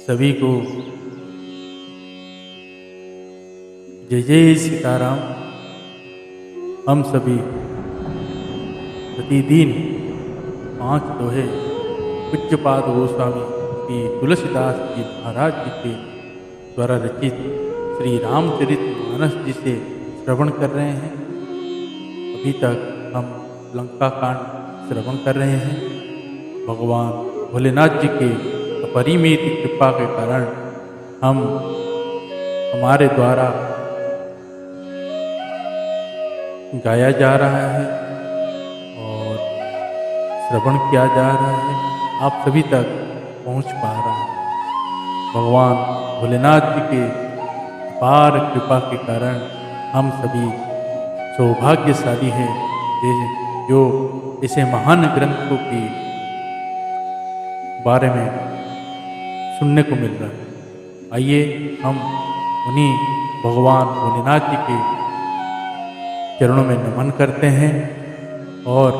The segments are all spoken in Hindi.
सभी को जय जय सीताराम। हम सभी प्रतिदिन 5 दोहे पूज्यपाद गोस्वामी श्री तुलसीदास जी महाराज जी के द्वारा रचित श्री रामचरितमानस जी से श्रवण कर रहे हैं। अभी तक हम लंका कांड श्रवण कर रहे हैं। भगवान भोलेनाथ जी के अपरिमित कृपा के कारण हमारे द्वारा गाया जा रहा है और श्रवण किया जा रहा है, आप सभी तक पहुंच पा रहा है। भगवान भोलेनाथ जी के अपार कृपा के कारण हम सभी सौभाग्यशाली हैं जो ऐसे महान ग्रंथों के बारे में सुनने को मिल रहा है। आइए हम उन्हीं भगवान भोलेनाथ जी के चरणों में नमन करते हैं और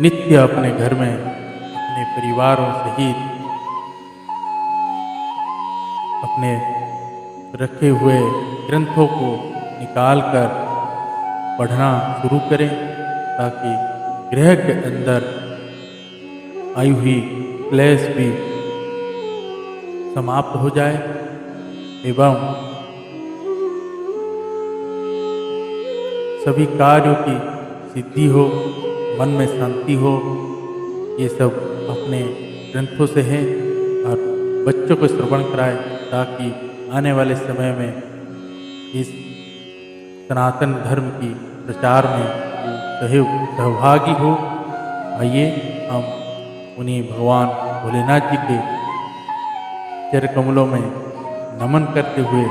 नित्य अपने घर में अपने परिवारों सहित अपने रखे हुए ग्रंथों को निकालकर पढ़ना शुरू करें ताकि गृह के अंदर आई हुई क्लेश भी समाप्त हो जाए एवं सभी कार्यों की सिद्धि हो, मन में शांति हो। ये सब अपने ग्रंथों से है और बच्चों को श्रवण कराए ताकि आने वाले समय में इस सनातन धर्म की प्रचार में सहभागी हो। आइए हम उन्हीं भगवान भोलेनाथ जी के चरण कमलों में नमन करते हुए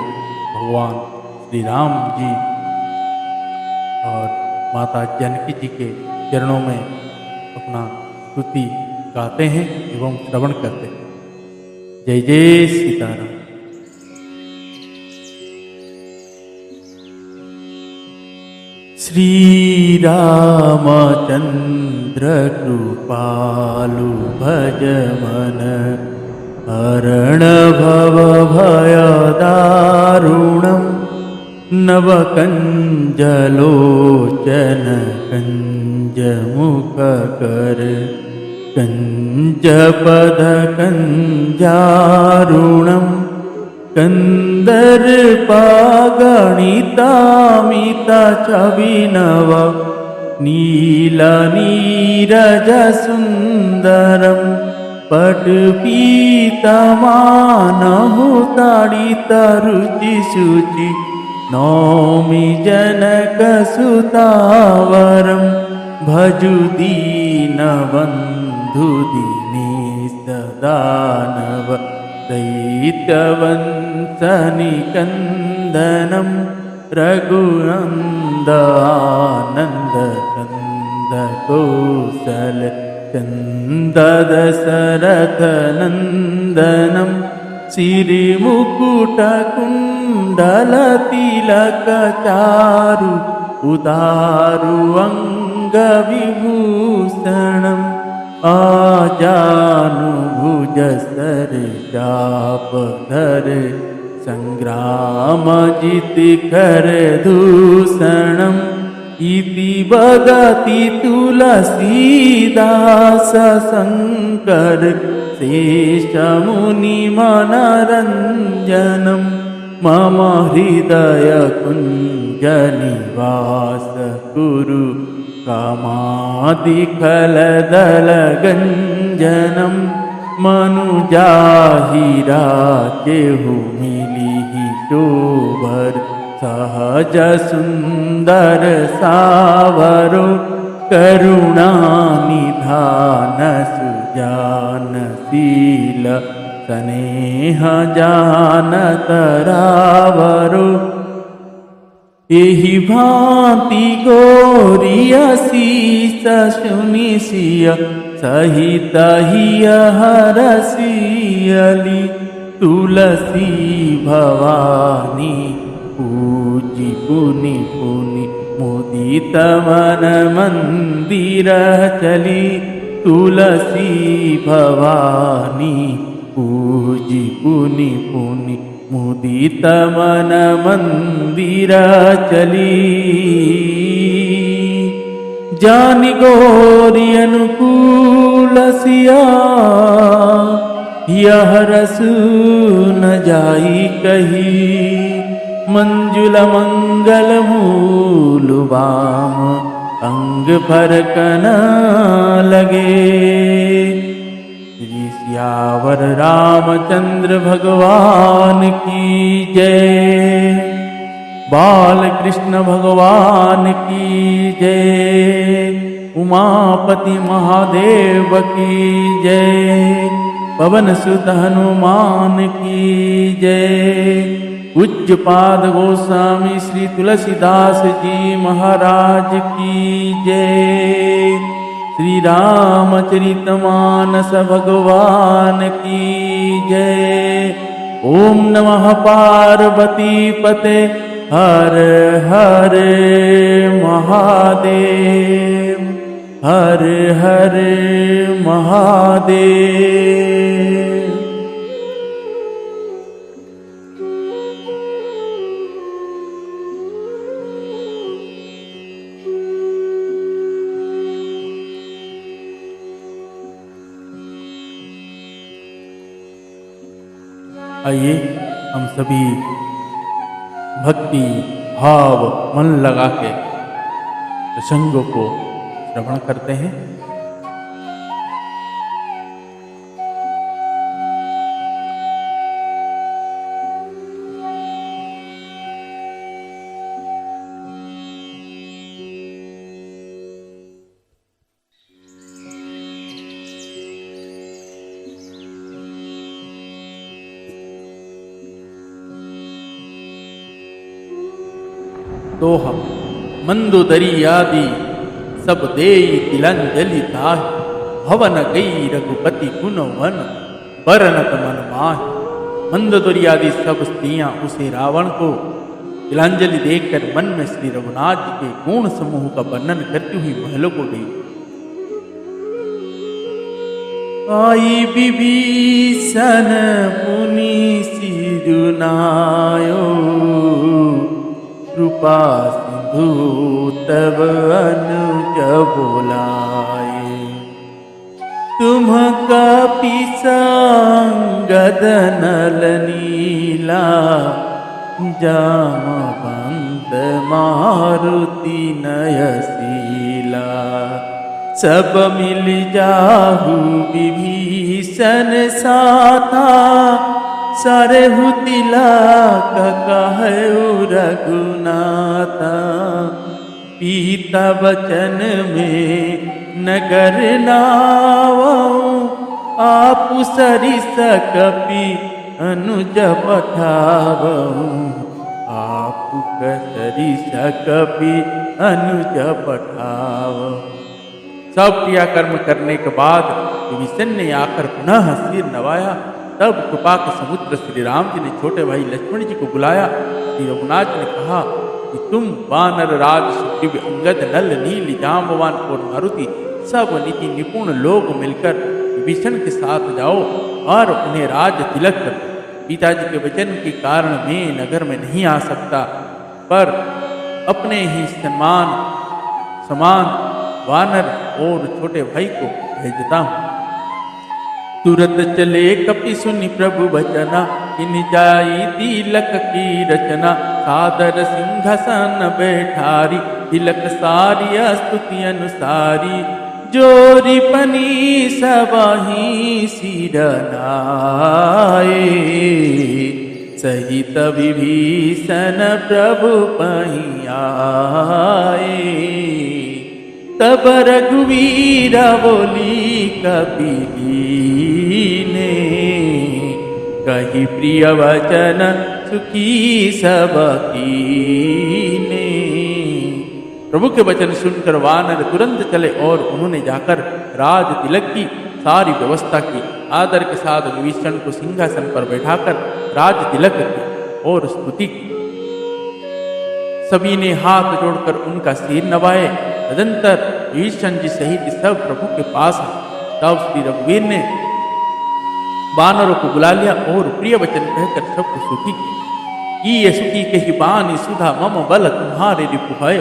भगवान श्री राम जी और माता जानकी जी के चरणों में अपना स्तुति गाते हैं एवं श्रवण करते हैं। जय जय सीताराम। श्री रामचंद्र कृपालु भज मन हरण भव भय दारुणं नव कंजलोचन कंज मुख कर कंज पद कंजारुणं कंदर्पा गणितामिता छविनव नील नीरज सुंदरम पटपीतमानहु ताड़ित रुचि शुचि नौमि जनक सुतावरम भजु दीनबंधु दीनेश दानव दैत्यवंशनिकंदनम रघुनंद आनंद कंद कौशल चंद दशरथ नंदनम श्रीमुकुट कुंडल तिलक चारु उदारु अंग विभूषणम आजानुभुज सर चाप धर संग्राम जिति कर दूषणम इति वदति तुलसीदास शंकर शेष मुनि मनरंजनम मम हृदय कुंज निवास कुरु कामादिखलदल गंजनम मनुजाहिरा केहु मिलिहि शोभर सहज सुंदर सावरो करुणा निधान सुजानशील स्नेह जानत रावरो एहि भांति गोरिय शीस सुनिसिय सहित हिय हरसियली तुलसी भवानी पूजी पुनि पुनि मुदित मन मंदिर चली तुलसी भवानी पूजी पुनि पुनि मुदित मन मंदिर चली। जानि गौरी अनुकूल सिया यह रसु न जाई कही। मंजुल मंगल मूल बाम अंग फरकन लगे। श्री सियावर रामचंद्र भगवान की जय। बाल कृष्ण भगवान की जय। उमापति महादेव की जय। पवन सुत हनुमान की जय। पूज्यपाद गोस्वामी श्री तुलसीदास जी महाराज की जय। श्री रामचरितमानस भगवान की जय। ओम नमः पार्वती पते हर हर महादेव। हर हर महादेव। आइए हम सभी भक्ति भाव मन लगा के प्रसंगों को श्रवण करते हैं। दोहा मंदोदरी आदि सब देई तिलंजलि ताहि। भवन गई रघुपति गुण वन बरनत मन माहि। मंदोदरी आदि सब स्त्रियां उसे रावण को तिलांजलि देखकर मन में श्री रघुनाथ जी के गुण समूह का वर्णन करती हुई महलों को गई। आई विभीषण मुनि सिरुनायो। कृपा सिंधु तब अनुज बोलाए। तुम कपि संगद नल नीला। जामवंत मारुति नयशीला। सब मिल जाहु विभीषण साथा। सरहु तिलक कहु रघुनाथा। पीता वचन में नगर नावऊँ। आपु सरिस कपि अनुज पठावऊँ। आपु सरिस कपि अनुज पठावऊँ। सब क्रियाकर्म करने के बाद विभीषण ने आकर पुनः सिर नवाया। तब कृपा के समुद्र श्री राम जी ने छोटे भाई लक्ष्मण जी को बुलाया। श्री रघुनाथ जी ने कहा कि तुम वानर राज सुग्रीव अंगद नल नील जाम्बवान और मारुति सब नीति निपुण लोग मिलकर विभीषण के साथ जाओ और उन्हें राज तिलक कर। पिताजी के वचन के कारण मैं नगर में नहीं आ सकता, पर अपने ही समान वानर और छोटे भाई को भेजता हूँ। तुरत चले कपि सुनि प्रभु वचना। इन जाई तिलक की रचना। सादर सिंहासन बैठारी। तिलक सारी स्तुति अनुसारी। जोरी पनी सबहि सिर नाए। सहित विभीषण प्रभु पहि आए। तब रघुवीर बोली कपिलीने। कही प्रिय वचन सुखी सब कीने। प्रभु के वचन सुनकर वानर तुरंत चले और उन्होंने जाकर राज तिलक की सारी व्यवस्था की। आदर के साथ विभीषण को सिंहासन पर बैठाकर राज तिलक की और स्तुति की। सभी ने हाथ जोड़कर उनका सिर नवाए। तदंतर विभीषण जी सहित सब प्रभु के पास आए। तब श्री रघुवीर ने वानरों को बुला लिया और प्रिय वचन कहकर सबको सुखी किया। ये सुखी कही बानी सुधा मम बल तुम्हारे रिपुहय,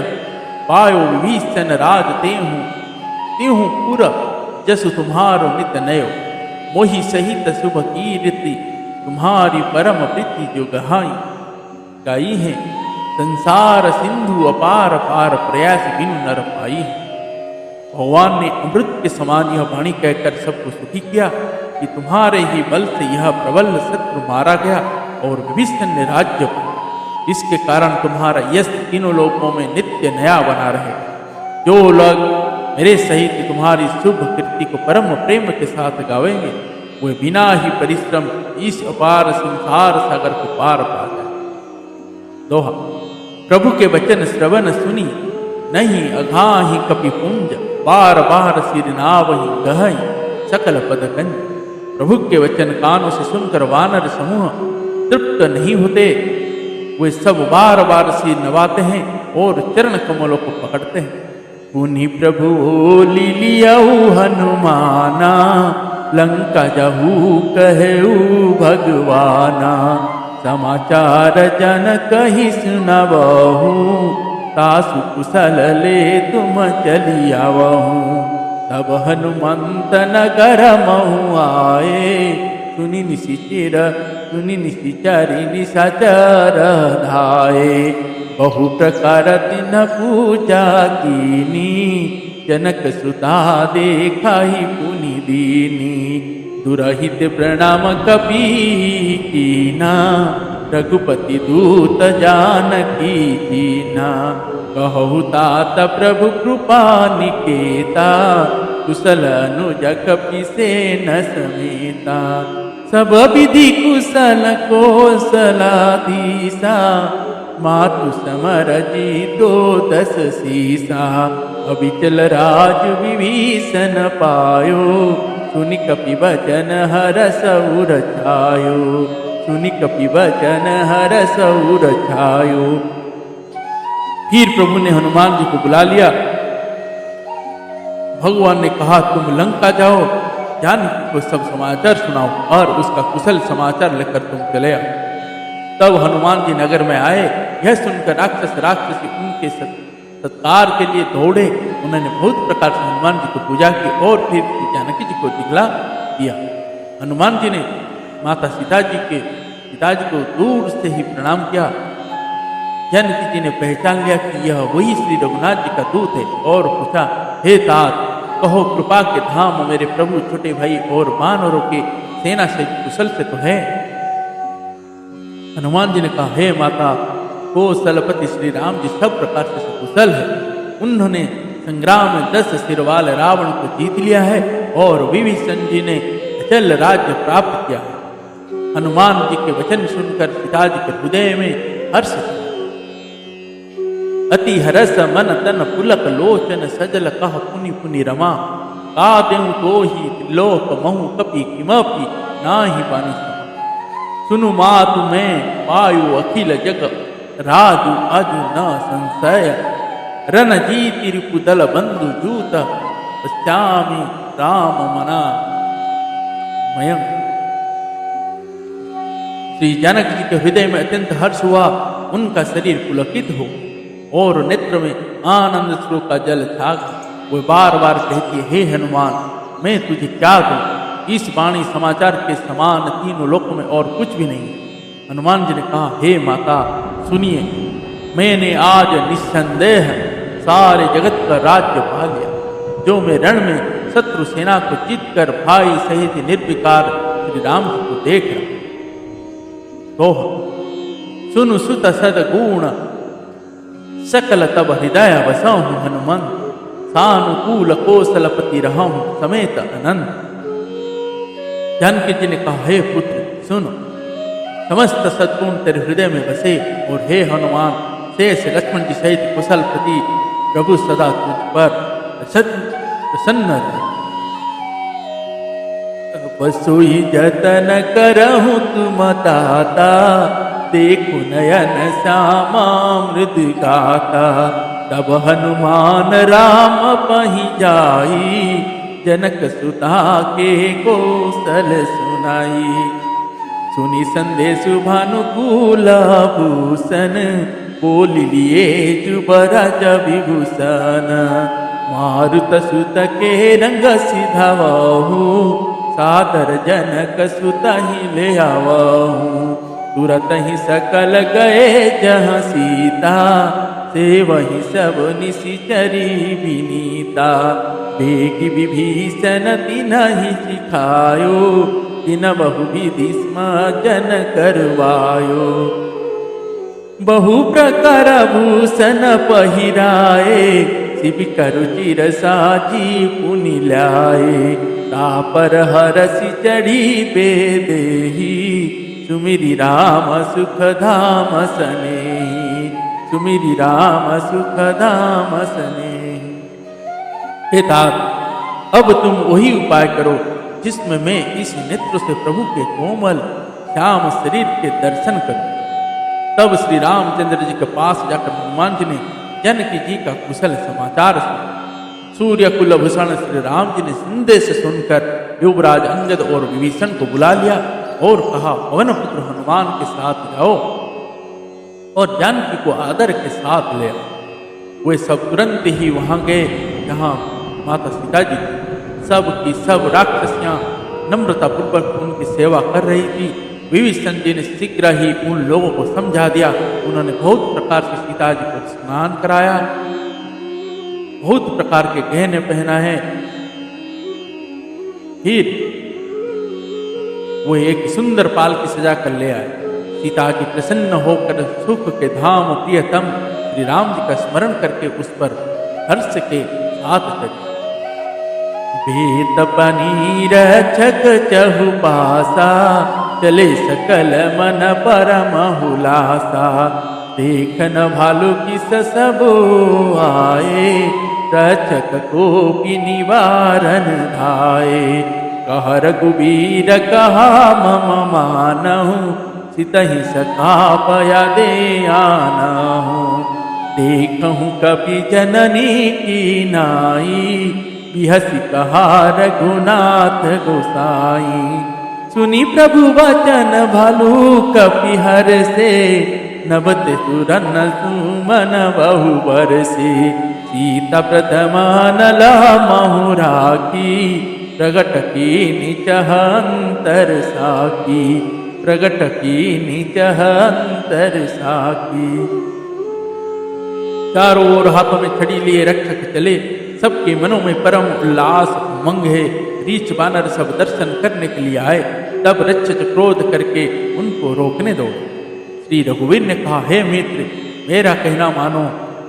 पायो विभीषण राज तेहूं पुर जसु तुम्हारो नित नयो, मोहि सहित शुभ कीर्ति तुम्हारी परम प्रीति जो गाई है, संसार सिंधु अपार पार प्रयास बिनु नर पाई है। भगवान ने अमृत के समान यह वाणी कहकर सबको सुखी किया कि तुम्हारे ही बल से यह प्रबल शत्रु मारा गया और विभीषण ने राज्य पाया। इसके कारण तुम्हारा यश तीनों लोकों में नित्य नया बना रहे। जो लोग मेरे सहित तुम्हारी शुभ कीर्ति को परम प्रेम के साथ गावेंगे, वे बिना ही परिश्रम इस अपार संसार सागर को पार पा जाए। दोहा। प्रभु के वचन श्रवण सुनी, नहीं अघाहि कपि पुंज, बार बार सिर नावहि गहई सकल पद कंज। प्रभु के वचन कानों से सुनकर वानर समूह तृप्त नहीं होते, वे सब बार बार सिर नवाते हैं और चरण कमलों को पकड़ते हैं। पुनि प्रभु ओली लियाऊ हनुमाना, लंका जहू कहू भगवाना। समाचार जन कही सुनबहू, तासु कुशल ले तुम चली आवहूँ। तब हनुमंत नगर महु आए, सुनि निशिचरि निशाचर धाये। बहु प्रकार तिन पूजा कीनी, जनक सुता देखाई पुनि दीनी। दुरहित प्रणाम कपि कीना, रघुपति दूत जानकी जीना। कहु तात प्रभु कृपा निकेता, कुशल अनुज कपि सेन समेता। सब विधि कुशल कौशलाधीसा, मातु समर जीतो 10 सीसा। अविचल राज विभीषण पायो, सुनि कपि वचन हरष उर छायो। सुनि कपि वचन हरष उर छायो। फिर प्रभु ने हनुमान जी को बुला लिया। भगवान ने कहा, तुम लंका जाओ, जानकी को सब समाचार सुनाओ और उसका कुशल समाचार लेकर तुम चले आओ। तब हनुमान जी नगर में आए। यह सुनकर राक्षसी उनके सत्कार के लिए दौड़े। उन्होंने बहुत प्रकार से हनुमान जी को पूजा की और फिर जानकी जी को दिखला दिया। हनुमान जी ने माता सीता जी को दूर से ही प्रणाम किया। जानकी जी ने पहचान लिया कि यह वही श्री रघुनाथ जी का दूत है और पूछा, हे तात, कहो कृपा के धाम मेरे प्रभु छोटे भाई और वानरों के सेना से कुशल से तो है। हनुमान जी ने कहा, हे माता, कौशलपति श्री राम जी सब प्रकार से कुशल है। उन्होंने संग्राम में 10 सिर वाले रावण को जीत लिया है और विभीषण जी ने अचल राज्य प्राप्त किया है। हनुमान जी के वचन सुनकर सीता जी के हृदय में हर्ष था। अति हरस मन तन पुलक लोचन, सजल कह पुनि पुनि रमा। का देऊ तो ही त्रिलोक महु कपि किमपि, नाही पानी समा। सुनु मातु में पायु अखिल जग, राजु अजु न संशय। रन जीति रिपुदल बंधु जूत, पश्यामि राम मना मयं। श्री जनक जी के हृदय में अत्यंत हर्ष हुआ। उनका शरीर पुलकित हो और नेत्र में आनंद श्रो का जल छा गया। वो बार बार कहती है, हे हनुमान, मैं तुझे क्या दूं? इस वाणी समाचार के समान तीनों लोकों में और कुछ भी नहीं। हनुमान जी ने कहा, हे माता सुनिए, मैंने आज निस्संदेह सारे जगत का राज्य पा लिया। जो मैं रण में शत्रु सेना को जीत कर भाई सहित निर्विकार श्री राम जी को देख रहा। तो सुनु सुत सदगुण, सकल तब हृदय बसाऊं हनुमंत। सानुकूल कौशलपति रहूं समेत अनंत। जानकी जी ने कहा, हे पुत्र सुनो, समस्त सद्गुण तेरे हृदय में बसे और हे हनुमान, शेष लक्ष्मण जी सहित कुशल प्रति प्रभु सदा तुझ पर प्रसन्न रहे। बसुई जतन करहूं तुम दाता, देखु नयन श्यामा मृदु गाता। तब हनुमान राम पहि जाई, जनक सुता के कौशल सुनाई। सुनाई। सुनी संदेश भानुकूल भूषण, बोल लिए जुबराज विभूषण। मारुत सुत के रंग सिधावहु, सादर जनक सुत ही ले आवहु। तुरत ही सकल गए जहाँ सीता, से वही सब निशिचरी विनीता। बेग विभीषण तिन्हि सिखायो, तिन बहु विधि जन करवायो। बहु प्रकार भूषण पहिराए, शिव करुचिर साजी पुनि ल्याए। तापर हरसि चढ़ी बेदेही, सुमिरि राम सुख धाम सनेही। सुमिरि राम सुख धाम सनेही। हे तात, अब तुम वही उपाय करो जिसमें मैं इस नेत्र से प्रभु के कोमल श्याम शरीर के दर्शन करूं। तब श्री रामचंद्र जी के पास जाकर हनुमान जी ने जानकी जी का कुशल समाचार सुना। सूर्य कुल भूषण श्री राम जी ने संदेश सुनकर युवराज अंगद और विभीषण को बुला लिया और कहा, पवन पुत्र हनुमान के साथ जाओ और जानकी को आदर के साथ ले आओ। वे सब तुरंत ही वहां गए जहां माता सीता जी सब की सब राक्षसियां नम्रता पूर्वक उनकी सेवा कर रही थी। विभीषण जी ने शीघ्र ही उन लोगों को समझा दिया। उन्होंने बहुत प्रकार से सीता जी को स्नान कराया, बहुत प्रकार के गहने पहनाए। फिर वो एक सुंदर पालकी सजा कर ले आए। सीता जी प्रसन्न होकर सुख के धाम प्रियतम श्री राम जी का स्मरण करके उस पर हर्ष के साथ चढ़ी। बेत बनी रक्षक चहुपासा, चले सकल मन परम हुलासा। देखन भालू की सबो आए, रक्षक को भी निवारण धाये। कह रघुबीर कहा मम मानहु, सितहि सखा पया दे आनहु। देखहु कपि जननी की नाई, बिहसी कहा रघुनाथ गोसाई। सुनी प्रभु वचन भालू कपि हर से, नभत तुरन सुमन बहु बरसे। सीता प्रथमा नला महु राखी, प्रगट की निचहंतर साकी। प्रगट की निचहंतर साकी। चारों ओर हाथों में छड़ी लिए रक्षक चले। सबके मनों में परम उल्लास उमंग है। रीछ बानर सब दर्शन करने के लिए आए। तब रक्षक क्रोध करके उनको रोकने दो। श्री रघुवीर ने कहा, हे मित्र, मेरा कहना मानो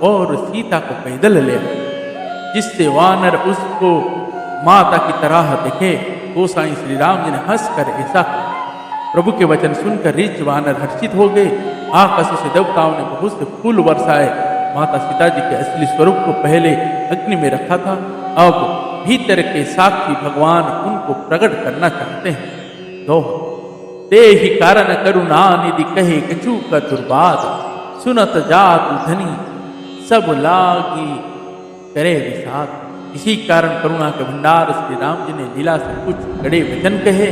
और सीता को पैदल ले आओ, जिससे वानर उसको माता की तरह दिखे। गोसाई श्री राम जी ने हंसकर ऐसा कहा। प्रभु के वचन सुनकर रीछ वानर हर्षित हो गए। आकाश से देवताओं ने बहुत से फूल बरसाए। माता सीता जी के असली स्वरूप को पहले अग्नि में रखा था, अब भीतर के साक्षी भगवान उनको प्रकट करना चाहते हैं। तो ते ही कारण करुणा निधि कहे कछु का दुर्बाद, सुनत जात धनी सब लागी करे विषाद। इसी कारण करुणा के भंडार श्री राम जी ने लीला से कुछ कड़े वचन कहे,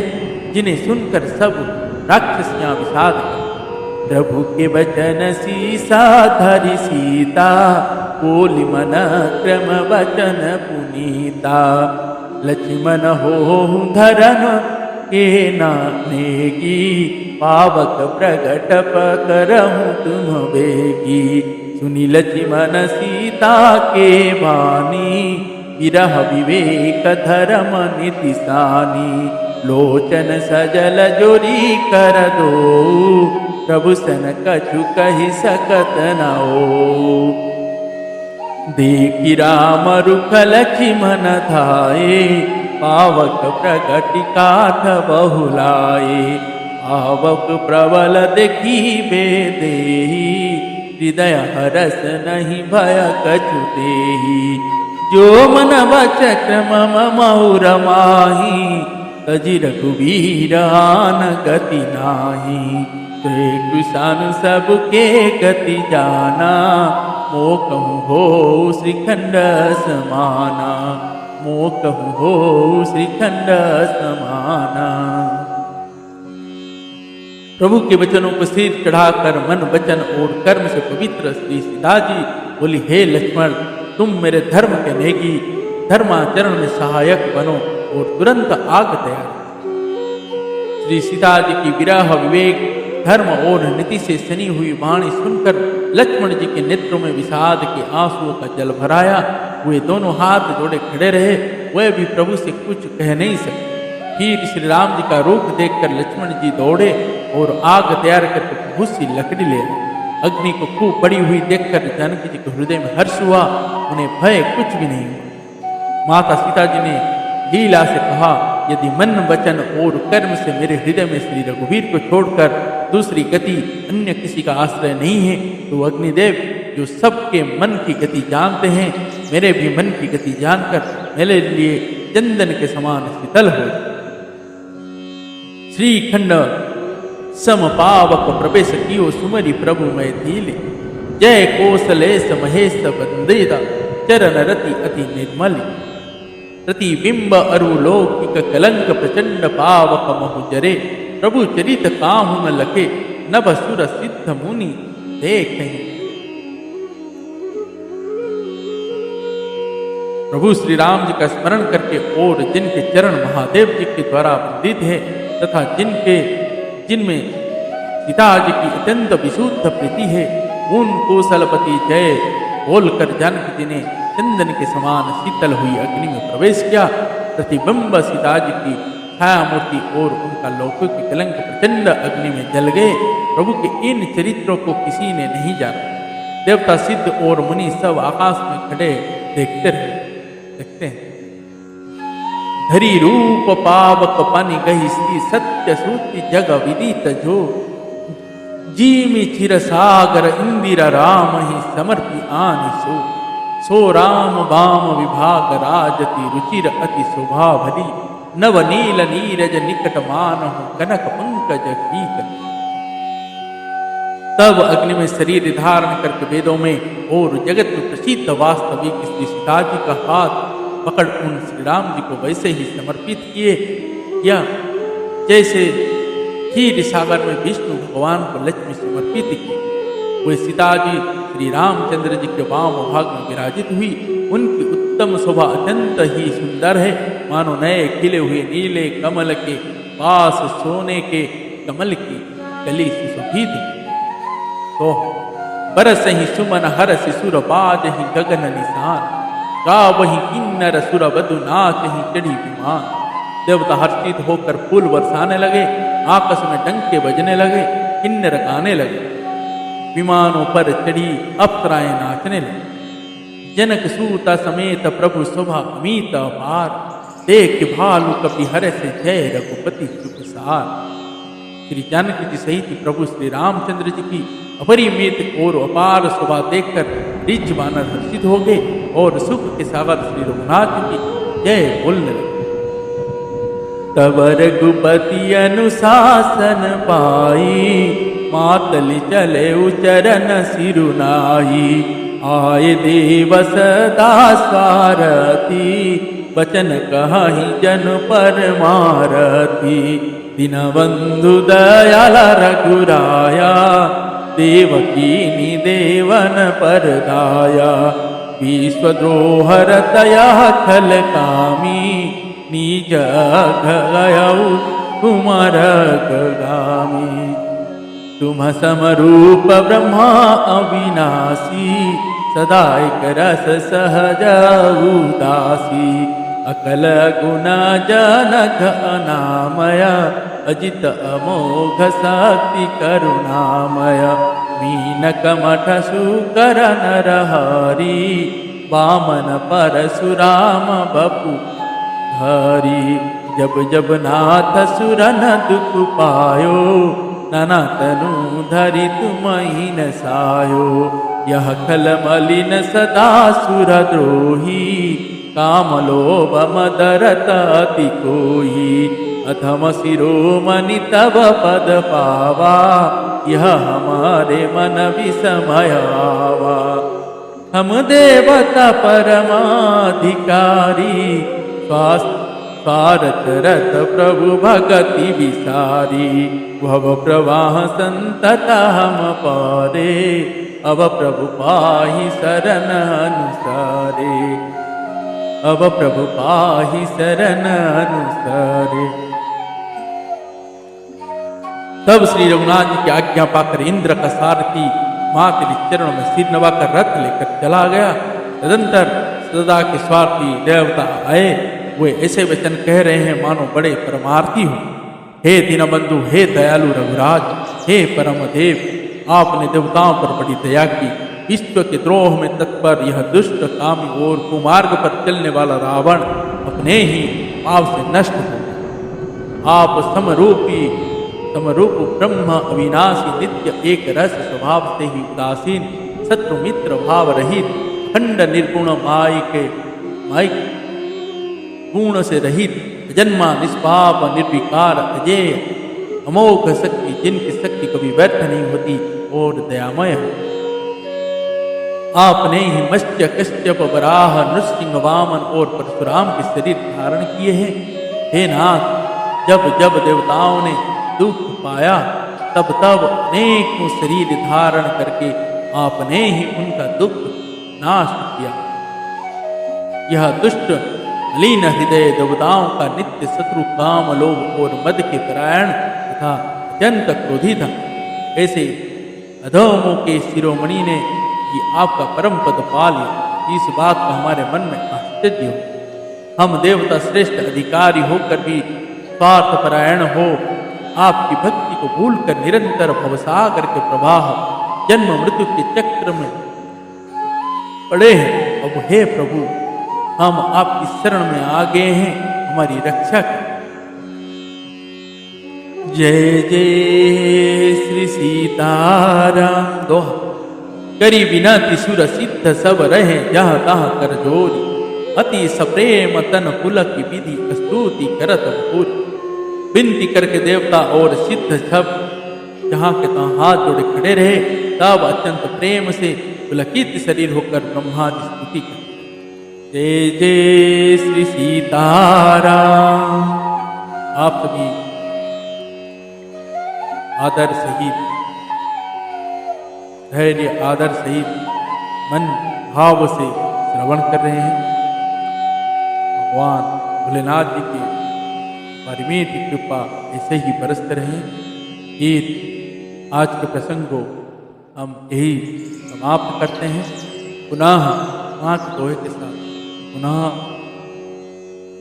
जिन्हें सुनकर सब राक्षसियां विषाद कर। प्रभु के वचन सीसा धरि सीता, बोली मन क्रम वचन पुनीता। लक्ष्मण हो धरन के नानेगी, पावक प्रगट पकरहु तुम बेगी। सुनी लक्ष्मण सीता के वाणी, विरह विवेक धर्म नितिसानी। लोचन सजल जोरी कर दो, प्रभु सन कछु कहि सकत न हो। देखि राम रुख लक्ष्मण धाये, पावक प्रगति काठ बहुलाए। पावक प्रबल देखी बेदेही, हृदय हरस नहीं भय कछु देही। जो मन वचक्र मम महुर माही, तजि रघुबीर आन गति नाही। श्री कृष्ण सबके गति जाना, मोकहु हो श्रीखंड समाना। मोकहु हो श्रीखंड समाना। प्रभु के वचनों को सिर चढ़ाकर मन वचन और कर्म से पवित्र श्री सीता जी बोली, हे लक्ष्मण, तुम मेरे धर्म के नेगी, धर्माचरण में सहायक बनो और तुरंत आग तैयार। श्री सीता जी की विरह, विवेक, धर्म और नीति से सनी हुई वाणी सुनकर लक्ष्मण जी के नेत्रों में विषाद के आंसुओं का जल भराया। वे दोनों हाथ जोड़े खड़े रहे, वे भी प्रभु से कुछ कह नहीं सके। फिर श्री राम जी का रूप देखकर लक्ष्मण जी दौड़े और आग तैयार करके बहुत सी लकड़ी ले आए। अग्नि को खूब बड़ी हुई देखकर जानकी जी के हृदय में हर्ष हुआ, उन्हें भय कुछ भी नहीं हुआ। माता सीता जी ने लीला से कहा, यदि मन वचन और कर्म से मेरे हृदय में श्री रघुवीर को छोड़कर दूसरी गति अन्य किसी का आश्रय नहीं है, तो अग्निदेव जो सबके मन की गति जानते हैं, मेरे भी मन की गति जानकर मेरे लिए चंदन के समान शीतल हो। श्रीखंड समपावक प्रवेश कियो सुमरि प्रभु मैं धीले, जय कौशलेश महेश वंदिता चरण रति अति निर्मल, प्रतिबिंब अरुलौकिक कलंक प्रचंड पावक महु जरे, प्रभु चरित काहु न लखे नभ सुर सिद्ध मुनि देखें। प्रभु श्री राम जी का स्मरण करके और जिनके चरण महादेव जी के द्वारा वंदित है तथा जिनमें सीता जी की अत्यंत विशुद्ध प्रीति है, उन कौशलपति जय बोलकर जानकी जी ने चंदन के समान शीतल हुई अग्नि में प्रवेश किया। प्रतिबिंब सीता जी की छाया मूर्ति और उनका लौकिक कलंक प्रचंड अग्नि में जल गए। प्रभु के इन चरित्रों को किसी ने नहीं जाना। देवता, सिद्ध और मुनि सब आकाश में खड़े देखते हैं। धरी रूप पावक पानी गही स्त्री सत्य सूति जग विदित जो, जीमि चिर सागर इंदिरा राम ही समर्पि आनि सो राम वाम विभाग राजति रुचिर अति शोभा भली, नव नील नीरज निकट मानहु कनक पंकज कीक। तब अग्नि में शरीर धारण करके वेदों में और जगत में प्रसिद्ध वास्तविक श्री सीता जी का हाथ पकड़ उन श्री राम जी को वैसे ही समर्पित किए या जैसे क्षीर सागर में विष्णु भगवान को लक्ष्मी समर्पित की। वे सीता जी श्री रामचंद्र जी के वाम भाग में विराजित हुई। उनकी उत्तम शोभा अत्यंत ही सुंदर है, मानो नए खिले हुए नीले कमल के पास सोने के कमल की कली सुशोभित। तो बरस ही सुमन हर शिशुर बाज ही गगन निशान, गावहि किन्नर सुर बधु नाच ही चढ़ी विमान। देवता हर्षित होकर फूल बरसाने लगे, आकाश में डंके बजने लगे, किन्नर गाने लगे, विमानों पर चढ़ी अप्सराएं नाचने लगी। जनक सूता समेत प्रभु शोभा अमित अपार, देख भालु कपि हर से जय रघुपति सुख सार। श्री जानकी जी सहित प्रभु श्री रामचंद्र जी की अपरिमित और अपार शोभा देखकर रिच वानर हर्षित हो गए और सुख के सागर श्री रघुनाथ की जय बोलने लगे। तब रघुपति अनुशासन पाई, मातल चले उचरन सिरुनाई। आए देव सदा स्वारथी, बचन कहि जन परमारथी। दीनबंधु दयाल रघुराया, देवकी देवन परदाया। विश्वद्रोहर तया खल कामी, निज गयऊ कुमार गामी। तुम समरूप ब्रह्मा अविनाशी, सदा एक रस सहज उदासी। अकल गुण जनक अनामय, अजित अमोघ शक्ति करुणामय। मीन कमठ सुकर नरहरि, वामन परशुराम बपु हरि। जब जब नाथ सुरन दुख पायो, नाना तनु धरि तुम ही न सायो। यह खल मलिन सदा सुर द्रोही, काम लोभ मदरत अति कोई। अधम शिरोमणि तब पद पावा, यह हमारे मन विसमयावा। हम देवता परमाधिकारी, स्वारथ रत प्रभु भगति विसारी, भव प्रवाह संतत हम पारे, अब प्रभु पाहि शरण अनुसारे, अब प्रभु पाहि शरण अनुसारे। तब श्री रघुनाथ जी की आज्ञा पाकर इंद्र का सारथी मां के चरणों में सिर नवाकर रथ लेकर चला गया। तदंतर सदा के स्वार्थी देवता आए, वे ऐसे वचन कह रहे हैं मानो बड़े परमार्थी हो। हे दीनबंधु, हे दयालु रघुराज, हे परम देव, आपने देवताओं पर बड़ी दया की। विश्व के द्रोह में तत्पर यह दुष्ट कामी और कुमार्ग पर चलने वाला रावण अपने ही पाप से नष्ट हो। आप समरूप ब्रह्म अविनाशी नित्य एक रस स्वभाव से ही उदासीन, शत्रु मित्र भाव रहित, खंड निर्गुण माई गुण से रहित, जन्मा निष्पाप निर्विकार अजेय, अमोघ शक्ति, जिनकी शक्ति कभी व्यर्थ नहीं होती और दयामय है। आपने ही मत्स्य कश्यप वराह नृसिंह वामन और परशुराम के शरीर धारण किए हैं। हे नाथ, जब जब देवताओं ने दुख पाया तब तब अनेकों शरीर धारण करके आपने ही उनका दुख नाश किया। यह दुष्ट लीन हृदय देवताओं का नित्य शत्रु काम लोभ और मद के परायण तथा अत्यंत क्रोधी था। ऐसे अधोमों के शिरोमणि ने कि आपका परम पद पा लिया, इस बात का हमारे मन में आश्चर्य हो। हम देवता श्रेष्ठ अधिकारी होकर भी स्वार्थ परायण हो आपकी भक्ति को भूलकर निरंतर भवसागर के प्रवाह जन्म मृत्यु के चक्र में पड़े हैं। अब हे प्रभु, हम आपकी शरण में आ गए हैं, हमारी रक्षा करें। जय जय श्री सीताराम। दोहा। करी बिना त्रिशूर सिद्ध सब रहे, जहाँ तहाँ कर जोरी, अति सप्रेम तन पुलक विधि स्तुति करत भूरी। विनती करके देवता और सिद्ध सब जहाँ के तहाँ हाथ जोड़े खड़े रहे, तब अत्यंत प्रेम से पुलकित शरीर होकर ब्रह्मा की स्तुति कर। जय जय श्री सीताराम। आप सभी आदर सहित, धैर्य आदर सहित मन भाव से श्रवण कर रहे हैं। भगवान भोलेनाथ जी की परिमेय कृपा ऐसे ही बरसते रहे। आज के प्रसंग को हम यही समाप्त करते हैं। पुनः मां के दोहे के साथ पुनः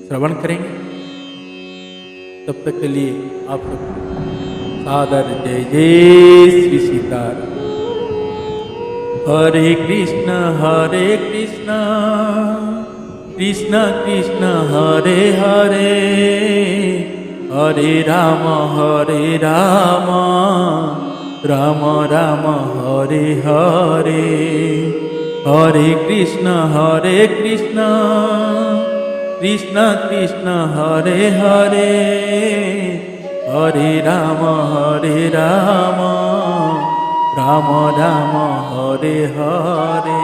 श्रवण करेंगे। तब तक के लिए आप सब सादर जय जय श्री सीताराम। हरे कृष्ण कृष्ण कृष्ण हरे हरे, हरे राम राम राम हरे हरे। हरे कृष्ण कृष्ण कृष्ण हरे हरे, हरे राम राम राम हरे हरे।